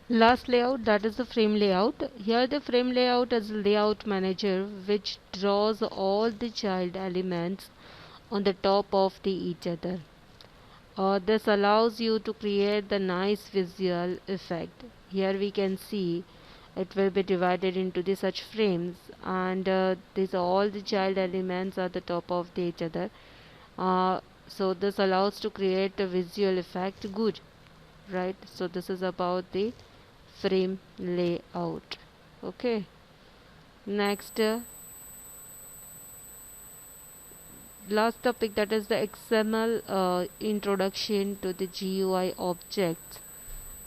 Last layout, that is the frame layout. Here the frame layout is layout manager which draws all the child elements on the top of the each other. This allows you to create the nice visual effect. Here we can see it will be divided into the such frames, and these all the child elements are the top of the each other. So this allows to create a visual effect good, right? So this is about the frame layout. Okay, next, last topic, that is the XML introduction to the GUI objects,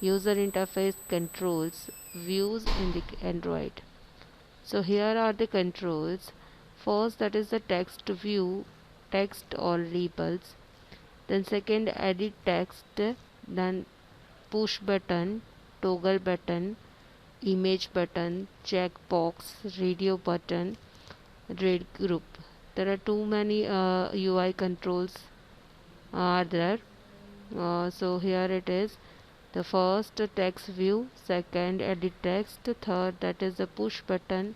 user interface controls, views in the Android. So here are the controls. First, that is the text view, text or labels. Then second, edit text. Then push button, toggle button, image button, checkbox, radio button, read group. There are too many UI controls are there. So here it is. The first, text view, second, edit text, third, that is the push button,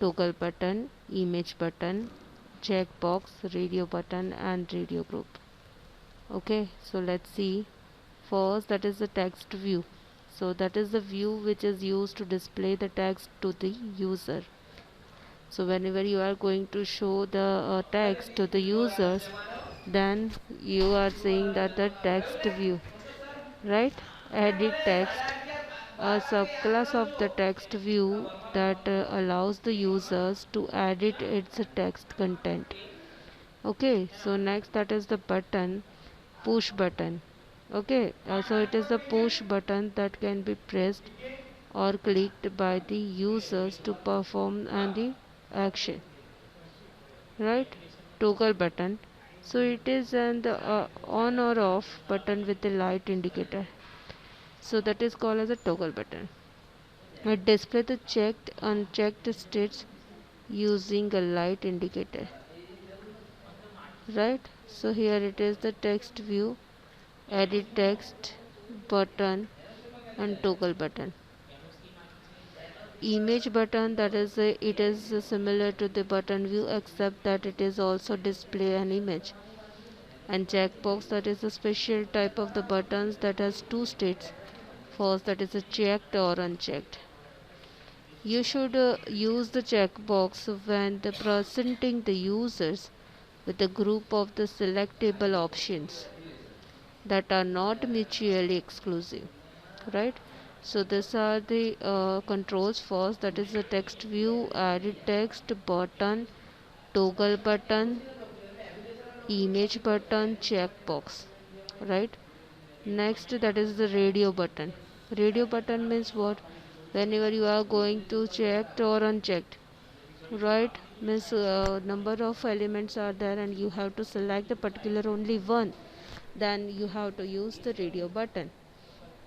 toggle button, image button, checkbox, radio button, and radio group. Okay, so let's see. First, that is the text view. So that is the view which is used to display the text to the user. So whenever you are going to show the text to the users, then you are saying that the text view, right? Edit text, a subclass of the text view that allows the users to edit its text content. Okay, so next, that is the button, push button. Okay, so it is the push button that can be pressed or clicked by the users to perform any action, right? Toggle button, so it is an on or off button with a light indicator, so that is called as a toggle button. It displays the checked unchecked states using a light indicator, right? So here it is the text view, edit text, button, and toggle button. Image button, that is it is similar to the button view except that it is also display an image. And checkbox, that is a special type of the buttons that has two states. First, that is a checked or unchecked. You should use the checkbox when the presenting the users with a group of the selectable options that are not mutually exclusive, right? So these are the controls. First, that is the text view, edit text, button, toggle button, image button, checkbox, right? Next, that is the radio button. Radio button means what? Whenever you are going to checked or unchecked, right? Means number of elements are there and you have to select the particular only one, then you have to use the radio button.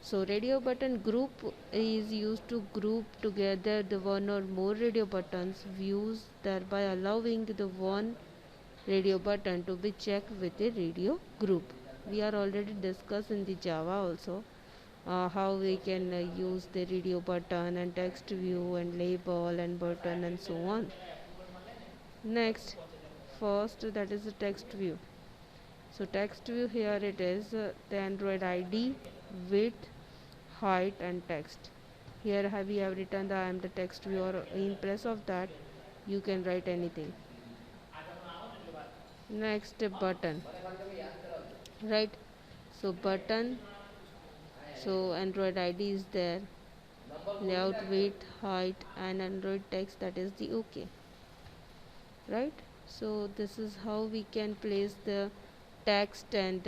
So radio button group is used to group together the one or more radio buttons views, thereby allowing the one radio button to be checked with a radio group. We are already discussed in the Java also how we can use the radio button and text view and label and button and so on. Next, first, that is the text view. So text view, here it is the Android ID, width, height, and text. Here we have written the I am the text view, or in place of that you can write anything. Next, button, right? So button, so Android ID is there, layout, width, height, and Android text, that is the OK, right? So this is how we can place the text and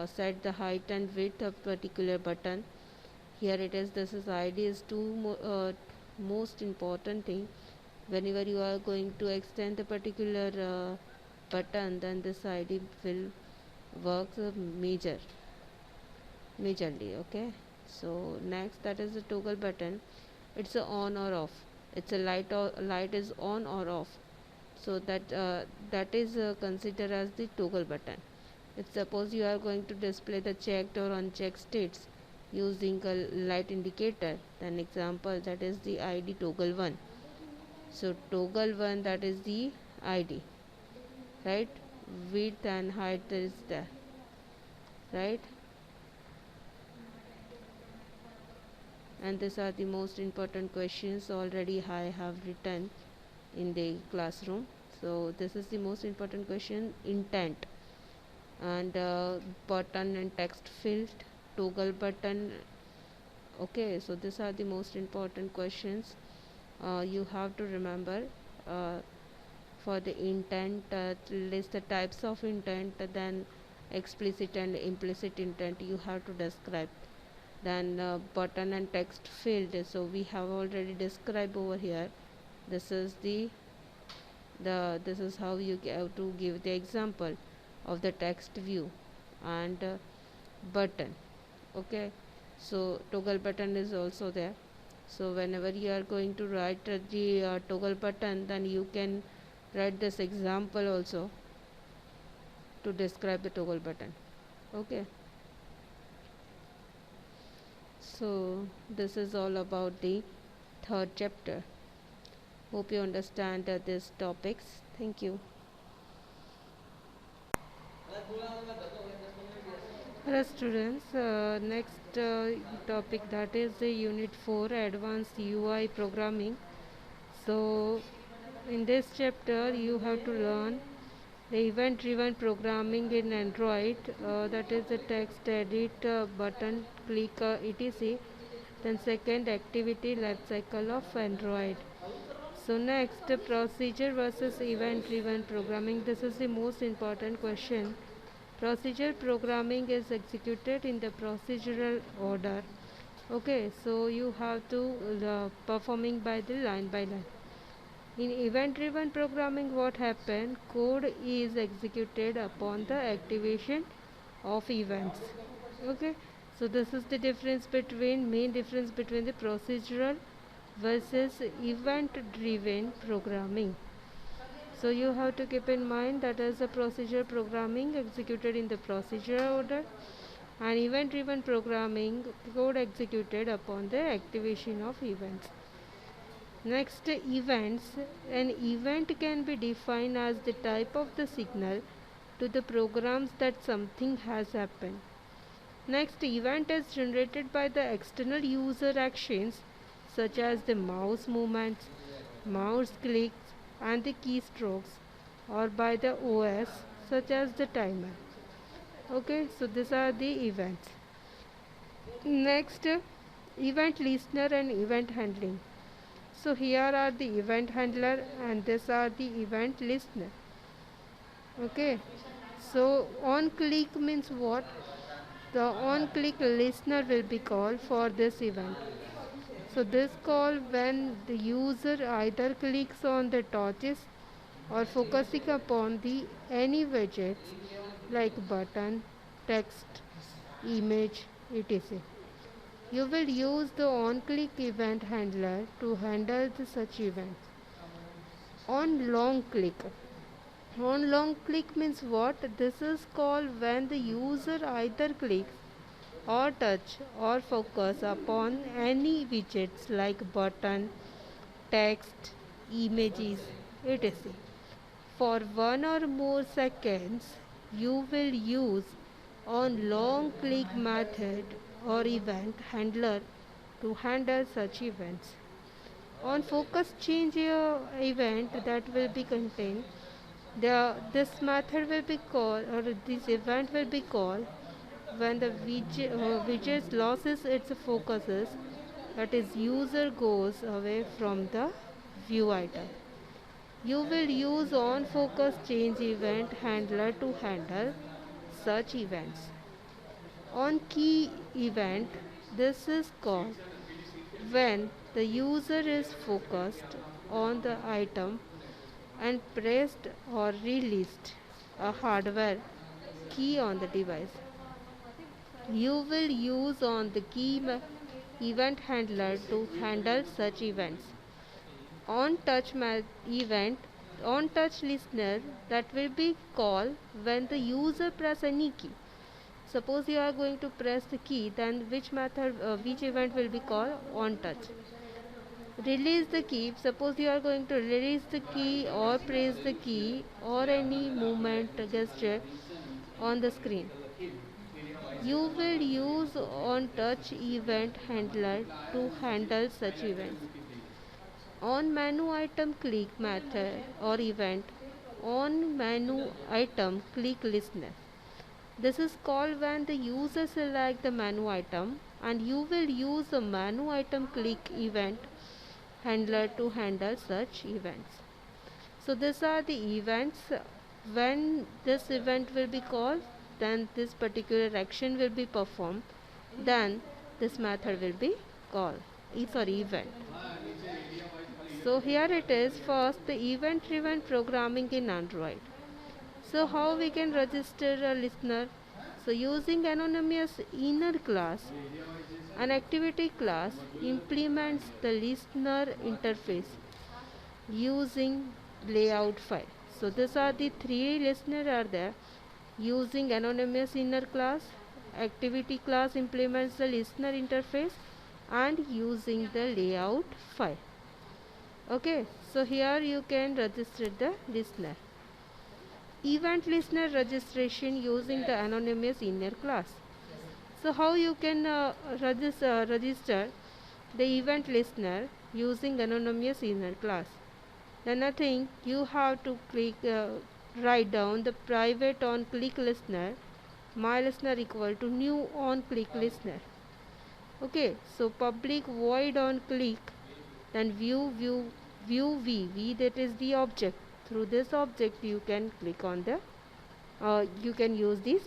set the height and width of particular button. Here it is, this is ID is most important thing. Whenever you are going to extend the particular button, then this ID will work majorly. Okay, so next, that is the toggle button. It's a on or off. It's a light is on or off, so that is considered as the toggle button. If suppose you are going to display the checked or unchecked states, using a light indicator. Then example, that is the ID toggle 1. So toggle 1, that is the ID, right? Width and height is there, right? And these are the most important questions already I have written in the classroom. So this is the most important question: intent, and button and text field, toggle button. Okay, so these are the most important questions you have to remember. uh, for the intent, list the types of intent, then explicit and implicit intent you have to describe. Then button and text field, so we have already described over here. This is this is how you have to give the example of the text view. And button, okay, so toggle button is also there. So whenever you are going to write the toggle button, then you can write this example also to describe the toggle button. Okay, so this is all about the third chapter. Hope you understand these topics. Thank you. Hello students, next topic, that is the unit 4, advanced UI programming. So in this chapter you have to learn the event driven programming in Android, that is the text edit, button click, etc. Then second, activity life cycle of Android. So next, procedure versus event driven programming. This is the most important question. Procedure programming is executed in the procedural order. Okay, so you have to performing by the line by line. In event driven programming, what happened? Code is executed upon the activation of events. Okay, so this is the main difference between the procedural versus event driven programming. So you have to keep in mind that as a procedure programming executed in the procedural order, and event driven programming code executed upon the activation of events. Next, events. An event can be defined as the type of the signal to the programs that something has happened. Next, event is generated by the external user actions such as the mouse movements, mouse clicks, and the keystrokes, or by the OS such as the timer. Okay, so these are the events. Next, event listener and event handling. So here are the event handler and these are the event listener. Okay, so on click means what? The on click listener will be called for this event. So this call when the user either clicks on the torches or focusing upon the any widgets like button, text, image, etc. You will use the on-click event handler to handle such events. On long click. On long click means what? This is called when the user either clicks or touch or focus upon any widgets like button, text, images, etc. For one or more seconds, you will use on long click method or event handler to handle such events. On focus change event that will be contained, this method will be called, or this event will be called when the widget loses its focuses, that is user goes away from the view item. You will use on focus change event handler to handle such events. On key event, this is called when the user is focused on the item and pressed or released a hardware key on the device. You will use on the key event handler to handle such events. On touch event, on touch listener, that will be called when the user press any key. Suppose you are going to press the key, then which event will be called on touch. Release the key. Suppose you are going to release the key or press the key or any movement gesture on the screen. You will use on touch event handler to handle such events. On menu item click method or event. On menu item click listener. This is called when the user select the menu item, and you will use the menu item click event handler to handle such events. So these are the events. When this event will be called, then this particular action will be performed, then this method will be called. Sorry, event. So here it is. First, the event driven programming in Android. So how we can register a listener? So using anonymous inner class, an activity class implements the listener interface using layout file. So these are the three listeners are there. Using anonymous inner class, activity class implements the listener interface, and using the layout file. Okay, so here you can register the listener. Event listener registration using the anonymous inner class. So how you can register the event listener using anonymous inner class? Then nothing, you have to write down the private on click listener, my listener equal to new on click listener. Okay, so public void on click, then view v, that is the object. Through this object you can click on the you can use this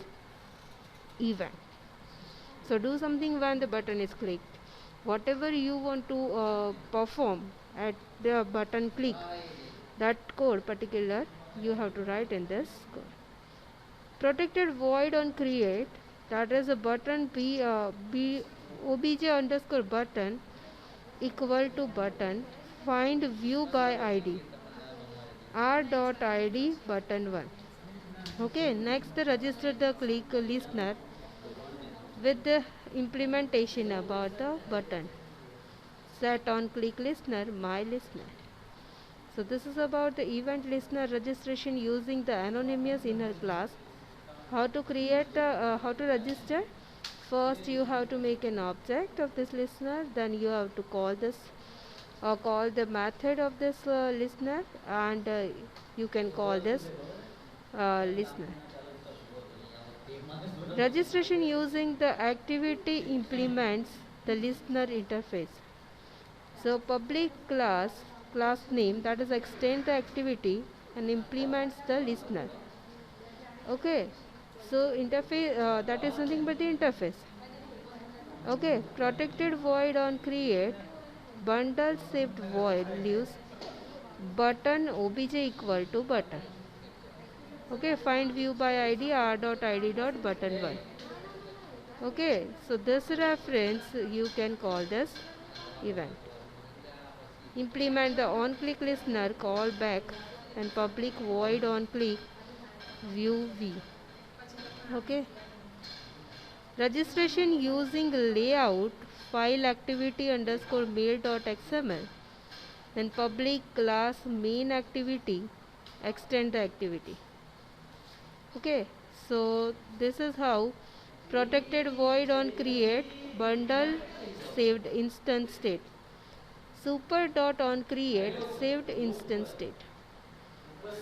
event. So do something when the button is clicked. Whatever you want to perform at the button click, that code particular you have to write in this code. Protected void on create, that is a button b obj underscore button equal to button find view by id r.id button 1. Okay, next register the click listener with the implementation about the button. Set on click listener my listener. So this is about the event listener registration using the anonymous inner class. How to create how to register? First you have to make an object of this listener, then you have to call this call the method of this listener, and you can call this listener. Registration using the activity implements the listener interface. So public class name, that is extend the activity and implements the listener. Okay, so interface that is nothing but the interface. Okay, protected void on create, bundle saved void leaves button obj equal to button. Okay, find view by id r.id dot button 1. Okay, so this reference you can call this event. Implement the on click listener call back and public void on click view v. Okay, registration using layout file activity underscore mail dot xml, then public class main activity extend the activity. Okay, so this is how protected void on create bundle saved instance state, super dot on create saved instance state,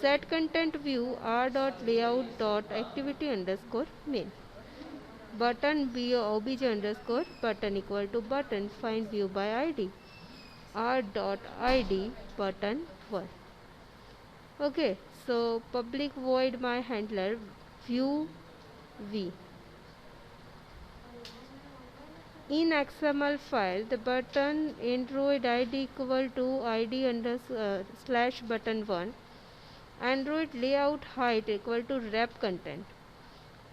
set content view r dot layout dot activity underscore main, button b obj underscore button equal to button find view by id r dot id button 1. Okay, so public void my handler view v. In XML file, the button Android ID equal to ID slash button 1, Android layout height equal to wrap content,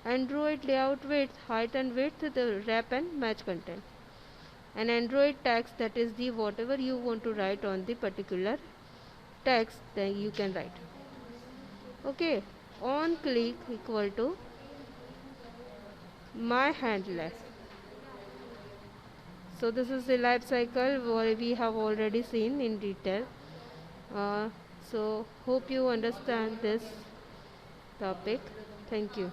Android layout width, height and width, the wrap and match content, and Android text, that is the whatever you want to write on the particular text, then you can write. Okay, on click equal to my handler. So this is the life cycle what we have already seen in detail. uh, so hope you understand this topic. Thank you.